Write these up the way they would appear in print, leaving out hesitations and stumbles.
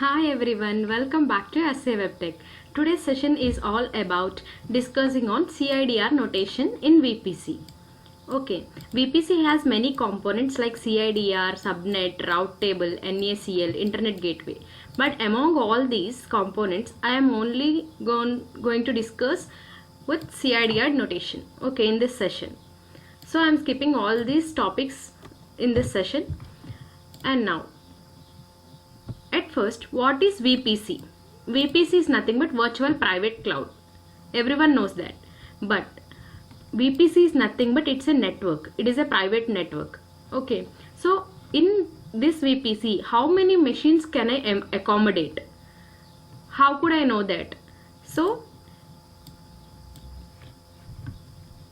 Hi everyone, welcome back to SA WebTech. Today's session is all about discussing on CIDR notation in VPC. Okay, VPC has many components like CIDR, subnet, route table, NACL, internet gateway. But among all these components, I am only going to discuss with CIDR notation. Okay, in this session. So I am skipping all these topics in this session. And now, at first, what is VPC? VPC is nothing but virtual private cloud. Everyone knows that. But VPC is nothing but it's a network. It is a private network. Okay. So in this VPC, how many machines can I accommodate? How could I know that? So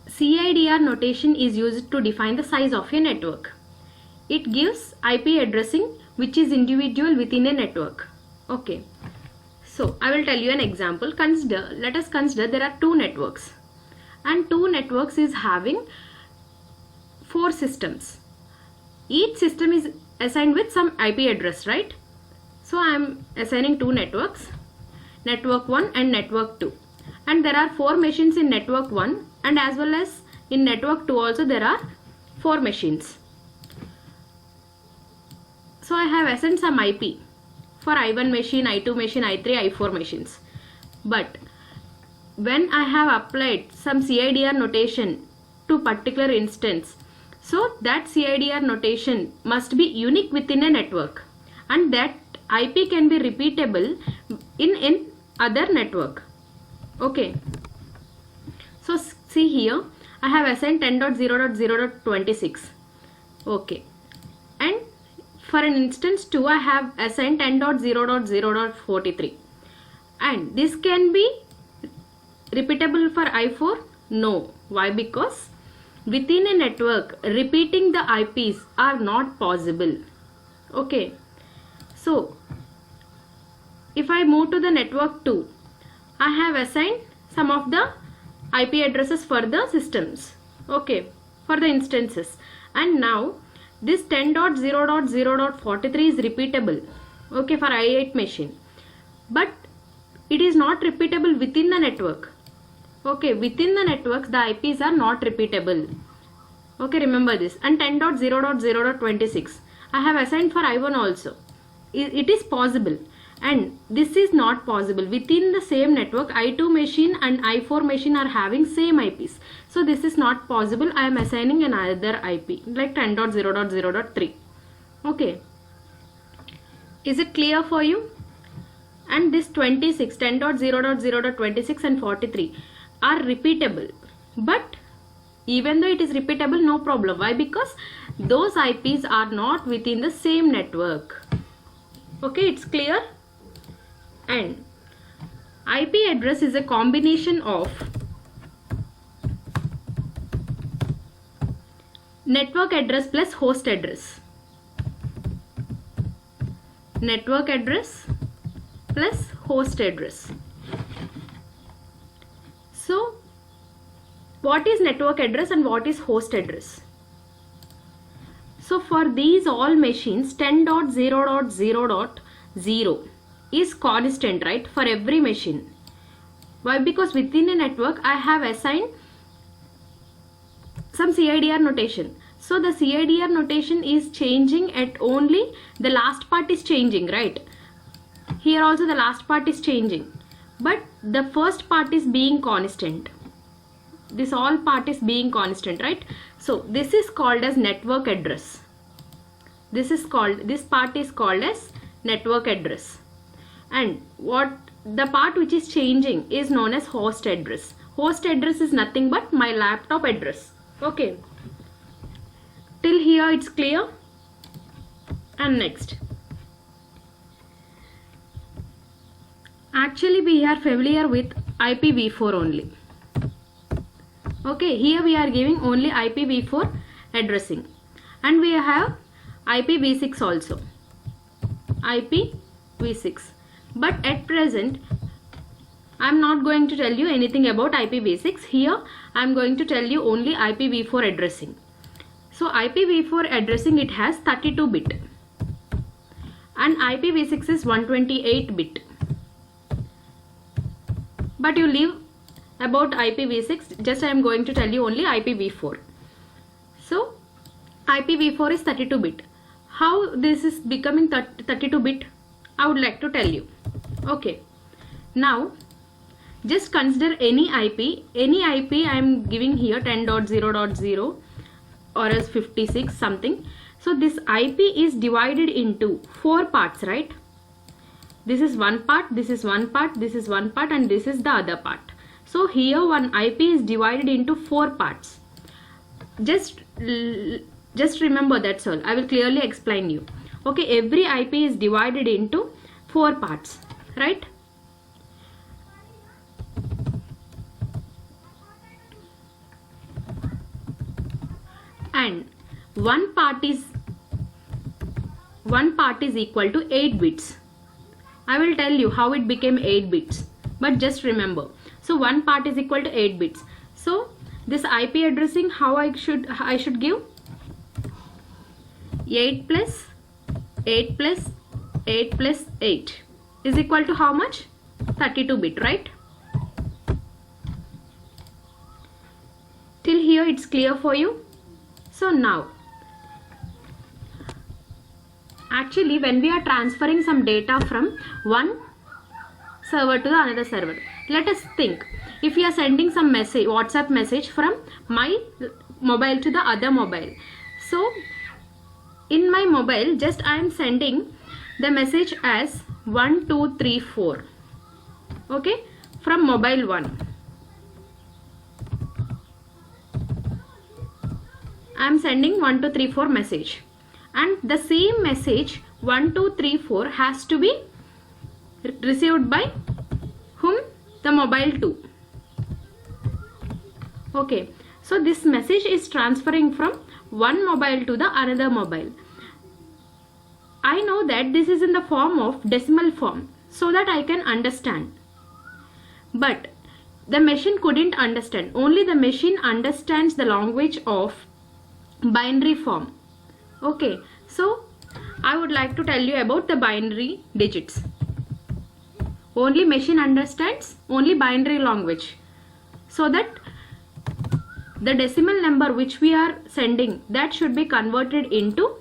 CIDR notation is used to define the size of a network. It gives IP addressing which is individual within a network. Okay. So I will tell you an example. Let us consider there are two networks. And two networks is having 4 systems. Each system is assigned with some IP address, right? So I am assigning two networks, network 1 and network 2. And there are 4 machines in network 1 and as well as in network 2 also there are 4 machines. So I have assigned some IP for I1 machine, I2 machine, I3, I4 machines. But when I have applied some CIDR notation to particular instance, so that CIDR notation must be unique within a network and that IP can be repeatable in other network. Okay. So see here, I have assigned 10.0.0.26. Okay. And for an instance 2, I have assigned 10.0.0.43. And this can be repeatable for I4? No. Why? Because within a network, repeating the IPs are not possible. Okay. So, if I move to the network 2, I have assigned some of the IP addresses for the systems. Okay. For the instances. And now, this 10.0.0.43 is repeatable. Okay. For I8 machine. But it is not repeatable within the network. Okay, within the network, the IPs are not repeatable. Okay, remember this. And 10.0.0.26, I have assigned for I1 also. It is possible. And this is not possible. Within the same network, I2 machine and I4 machine are having same IPs. So this is not possible. I am assigning another IP like 10.0.0.3. Okay. Is it clear for you? And this 26, 10.0.0.26 and 43 are repeatable. But even though it is repeatable, no problem. Why? Because those IPs are not within the same network. Okay, it's clear? And IP address is a combination of network address plus host address. Network address plus host address. So, what is network address and what is host address? So, for these all machines, 10.0.0.0 is constant, right? For every machine. Why? Because within a network, I have assigned some CIDR notation. So, the CIDR notation is changing at only the last part is changing, right? Here also the last part is changing. But the first part is being constant. This all part is being constant, right? So this is called as network address. This part is called as network address. And what the part which is changing is known as host address. Host address is nothing but my laptop address. Okay. Till here it's clear. And next. Actually, we are familiar with IPv4 only. Okay, here we are giving only IPv4 addressing. And we have IPv6 also. IPv6. But at present, I am not going to tell you anything about IPv6. Here, I am going to tell you only IPv4 addressing. So, IPv4 addressing, it has 32-bit. and IPv6 is 128 bit. But you leave about IPv6, just I am going to tell you only IPv4. So IPv4 is 32 bit. How this is becoming 32 bit, I would like to tell you. Okay, now just consider any IP I am giving here 10.0.0 or else 56 something. So this IP is divided into 4 parts, right? This is one part, this is one part, this is one part, and this is the other part. So here one IP is divided into 4 parts. Just remember, that's all. I will clearly explain you. Okay, every IP is divided into 4 parts, right? And one part is equal to 8 bits. I will tell you how it became 8 bits, but just remember. So one part is equal to 8 bits. So this IP addressing, how I should give 8 plus 8 plus 8 plus 8 is equal to how much? 32 bit, right? Till here it's clear for you? So now, actually when we are transferring some data from one server to the another server, let us think, if we are sending some message, WhatsApp message from my mobile to the other mobile. So in my mobile, just I am sending the message as 1 2 3 4, okay, from mobile 1. I am sending 1 2 3 4 message, and the same message 1 2 3 4 has to be received by whom? The mobile 2. Okay, so this message is transferring from one mobile to the another mobile. I know that this is in the form of decimal form so that I can understand, but the machine couldn't understand. Only the machine understands the language of binary form. Okay, so I would like to tell you about the binary digits. Only machine understands only binary language, so that the decimal number which we are sending, that should be converted into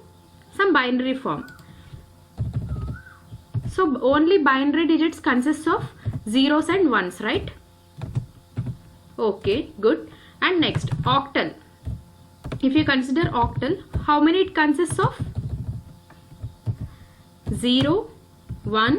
some binary form. So only binary digits consists of zeros and ones, right? Okay, good. And next, octal. If you consider octal, how many it consists of? 0, 1,